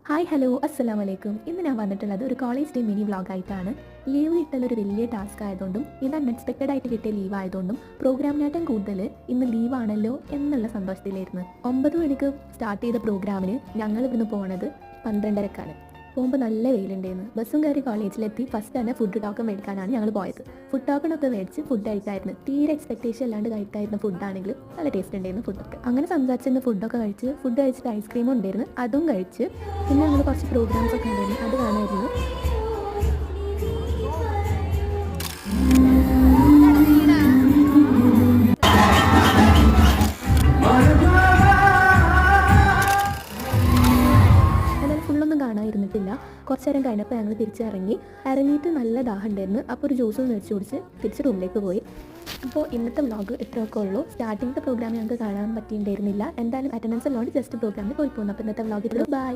Hi hello അസ്സലാമു അലൈക്കും. ഇന്ന് ഞാൻ വന്നിട്ടുള്ളത് ഒരു കോളേജ് ഡേ മിനി വ്ളോഗായിട്ടാണ്. ലീവ് കിട്ടലൊരു വലിയ ടാസ്ക് ആയതുകൊണ്ടും ഇത് അൺഎക്സ്പെക്റ്റഡ് ആയിട്ട് കിട്ടിയ ലീവ് ആയതുകൊണ്ടും പ്രോഗ്രാമിനായിട്ടും കൂടുതൽ ഇന്ന് ലീവാണല്ലോ എന്നുള്ള സന്തോഷത്തിലായിരുന്നു. 9 മണിക്ക് സ്റ്റാർട്ട് ചെയ്ത പ്രോഗ്രാമിന് ഞങ്ങൾ ഇവിടുന്ന് പോണത് 12:30ക്കാണ്. പോകുമ്പോൾ നല്ല വെയിലുണ്ടായിരുന്നു. ബസ്സും കയറി കോളേജിലെത്തി ഫസ്റ്റ് തന്നെ ഫുഡ് ടോക്കൺ മേടിക്കാനാണ് ഞങ്ങൾ പോയത്. ഫുഡ് ടോക്കണൊക്കെ മേടിച്ച് ഫുഡ് കഴിക്കായിരുന്നു. തീരെ എക്സ്പെക്ടേഷൻ അല്ലാണ്ട് കഴിക്കായിരുന്ന ഫുഡാണെങ്കിലും നല്ല ടേസ്റ്റ് ഉണ്ടായിരുന്നു ഫുഡൊക്കെ. അങ്ങനെ സംസാരിച്ചിരുന്ന ഫുഡൊക്കെ കഴിച്ച് ഫുഡ് കഴിച്ചിട്ട് ഐസ്ക്രീമും ഉണ്ടായിരുന്നു, അതും കഴിച്ച് പിന്നെ ഞങ്ങൾ കുറച്ച് പ്രോഗ്രാംസ് ഒക്കെ ഉണ്ടായിരുന്നു, അത് കാണായിരുന്നു. ഫുള്ളൊന്നും കാണാതിരുന്നിട്ടില്ല. കുറച്ച് നേരം കഴിഞ്ഞപ്പോൾ ഞങ്ങൾ ഇറങ്ങിയിട്ട് നല്ല ദാഹം ഉണ്ടായിരുന്നു. അപ്പോൾ ഒരു ജ്യൂസ് മേടിച്ച് കുടിച്ച് തിരിച്ച് റൂമിലേക്ക് പോയി. അപ്പോൾ ഇന്നത്തെ വ്ളോഗ് ഇത്രയൊക്കെ ഉള്ളൂ. സ്റ്റാർട്ടിങ്ങത്തെ പ്രോഗ്രാം ഞങ്ങൾക്ക് കാണാൻ പറ്റിയിട്ടുണ്ടായിരുന്നില്ല. എന്തായാലും അറ്റൻഡൻസ് ഉള്ളതുകൊണ്ട് ജസ്റ്റ് പ്രോഗ്രാമിൽ പോയി പോകുന്നു. അപ്പോൾ ഇന്നത്തെ വ്ളോഗ് ഇത്രയും. ബൈ.